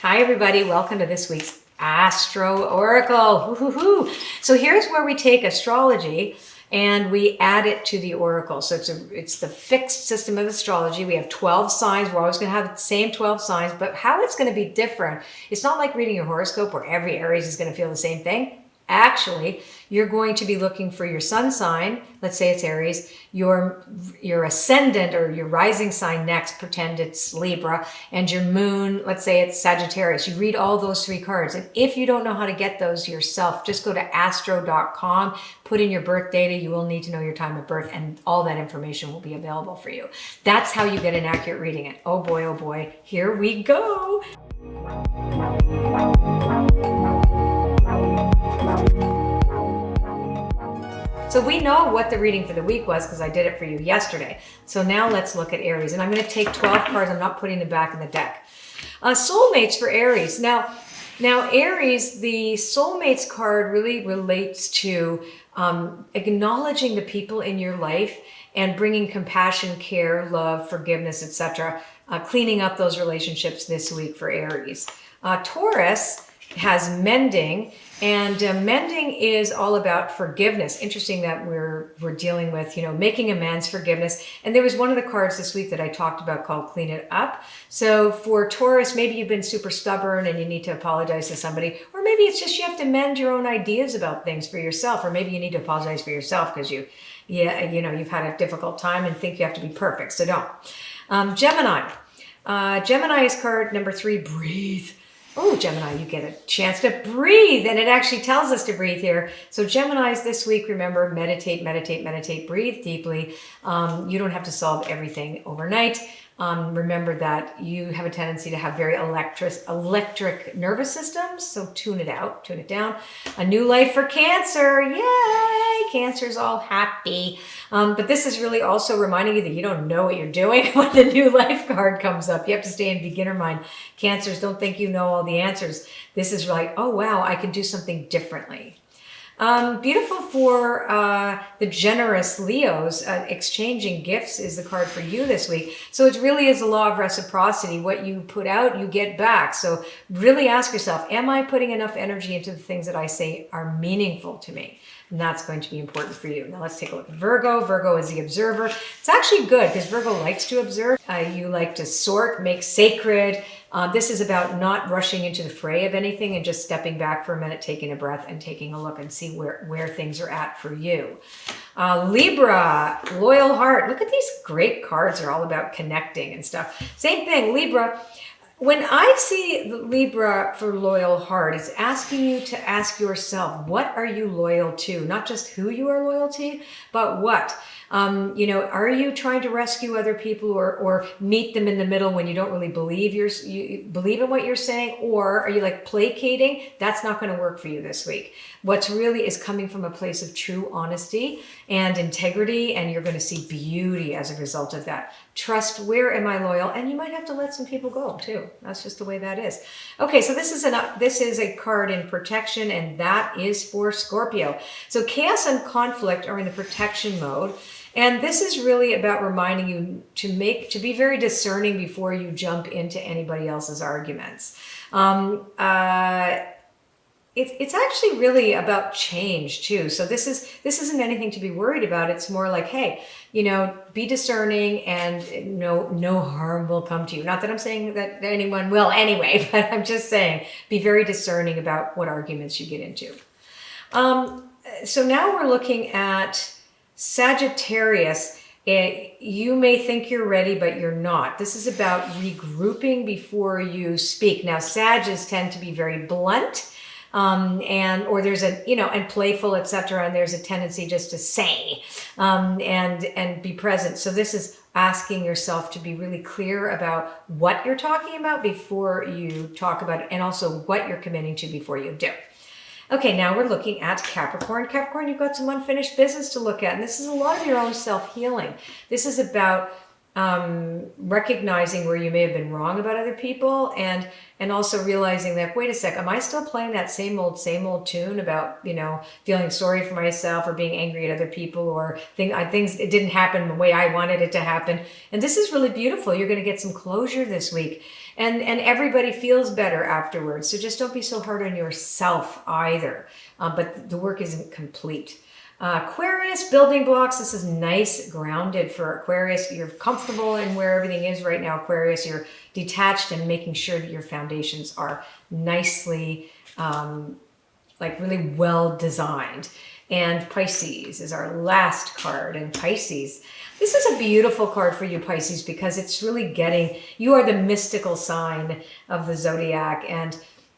Hi, everybody. Welcome to this week's Astro Oracle. Woo-hoo-hoo. So here's where we take astrology and we add it to the oracle. So it's the fixed system of astrology. We have 12 signs. We're always going to have the same 12 signs, but how it's going to be different. It's not like reading your horoscope where every Aries is going to feel the same thing. Actually, you're going to be looking for your sun sign, let's say it's Aries, your ascendant or your rising sign next, pretend it's Libra, and your moon, let's say it's Sagittarius. You read all those three cards. And if you don't know how to get those yourself, just go to astro.com, put in your birth data. You will need to know your time of birth, and all that information will be available for you. That's how you get an accurate reading. And oh boy, here we go. So we know what the reading for the week was because I did it for you yesterday. So now let's look at Aries. And I'm going to take 12 cards. I'm not putting them back in the deck. Soulmates for Aries. Now Aries, the soulmates card really relates to acknowledging the people in your life and bringing compassion, care, love, forgiveness, etc. Cleaning up those relationships this week for Aries. Taurus has mending, and mending is all about forgiveness. Interesting that we're dealing with, making amends, forgiveness. And there was one of the cards this week that I talked about called Clean It Up. So for Taurus, maybe you've been super stubborn and you need to apologize to somebody, or maybe it's just you have to mend your own ideas about things for yourself, or maybe you need to apologize for yourself because you've had a difficult time and think you have to be perfect. So don't. Gemini. Gemini's card number 3, breathe. Oh, Gemini, you get a chance to breathe, and it actually tells us to breathe here. So Geminis this week, remember, meditate, breathe deeply. You don't have to solve everything overnight. Remember that you have a tendency to have very electric nervous systems, so tune it out, tune it down. A new life for Cancer, yay! Cancer's all happy. But this is really also reminding you that you don't know what you're doing when the new life card comes up. You have to stay in beginner mind. Cancers, don't think you know all the answers. This is like, oh wow, I can do something differently. Beautiful for the generous Leos. Exchanging gifts is the card for you this week. So it really is a law of reciprocity. What you put out, you get back. So really ask yourself, am I putting enough energy into the things that I say are meaningful to me? And that's going to be important for you. Now let's take a look at Virgo. Virgo is the observer. It's actually good because Virgo likes to observe. You like to sort, make sacred. This is about not rushing into the fray of anything and just stepping back for a minute, taking a breath and taking a look and see where things are at for you. Libra, loyal heart. Look at these great cards. They're all about connecting and stuff. Same thing, Libra. When I see Libra for loyal heart, it's asking you to ask yourself, what are you loyal to? Not just who you are loyal to, but what? Are you trying to rescue other people or meet them in the middle when you don't really believe you believe in what you're saying? Or are you like placating? That's not going to work for you this week. What's really is coming from a place of true honesty and integrity, and you're going to see beauty as a result of that. Trust, where am I loyal? And you might have to let some people go too. That's just the way that is. Okay, so this is a card in protection, and that is for Scorpio. So chaos and conflict are in the protection mode. And this is really about reminding you to be very discerning before you jump into anybody else's arguments. It's actually really about change too. So this isn't anything to be worried about. It's more like, hey, be discerning and no harm will come to you. Not that I'm saying that anyone will anyway, but I'm just saying be very discerning about what arguments you get into. So now we're looking at Sagittarius. You may think you're ready, but you're not. This is about regrouping before you speak. Now, Sages tend to be very blunt. Or there's and playful, etc. And there's a tendency just to say, and be present. So this is asking yourself to be really clear about what you're talking about before you talk about it, and also what you're committing to before you do. Okay, now we're looking at Capricorn. Capricorn, you've got some unfinished business to look at, and this is a lot of your own self-healing. This is about recognizing where you may have been wrong about other people, and also realizing that, wait a sec, am I still playing that same old tune about, feeling sorry for myself or being angry at other people, or things it didn't happen the way I wanted it to happen. And this is really beautiful. You're going to get some closure this week, and everybody feels better afterwards. So just don't be so hard on yourself either. But the work isn't complete. Aquarius, building blocks. This is nice, grounded for Aquarius. You're comfortable in where everything is right now, Aquarius. You're detached and making sure that your foundations are nicely, really well designed. And Pisces is our last card. And Pisces, this is a beautiful card for you, Pisces, because it's really you are the mystical sign of the zodiac,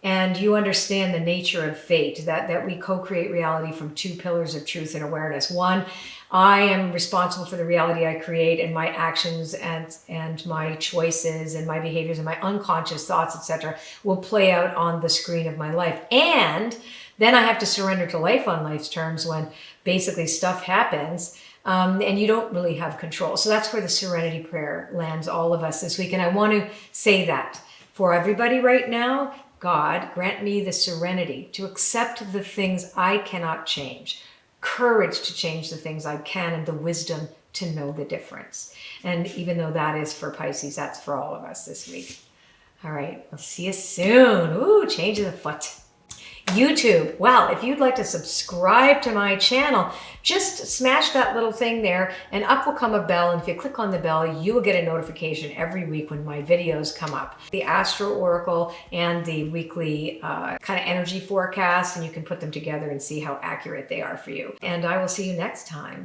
and you understand the nature of fate, that we co-create reality from two pillars of truth and awareness. One, I am responsible for the reality I create, and my actions and my choices and my behaviors and my unconscious thoughts, etc., will play out on the screen of my life. And then I have to surrender to life on life's terms when basically stuff happens. And you don't really have control. So that's where the serenity prayer lands all of us this week. And I want to say that for everybody right now, God, grant me the serenity to accept the things I cannot change, courage to change the things I can, and the wisdom to know the difference. And even though that is for Pisces, that's for all of us this week. All right, I'll see you soon. Ooh, change of the foot. YouTube. Well, if you'd like to subscribe to my channel, just smash that little thing there and up will come a bell. And if you click on the bell, you will get a notification every week when my videos come up. The Astro Oracle and the weekly kind of energy forecast, and you can put them together and see how accurate they are for you. And I will see you next time.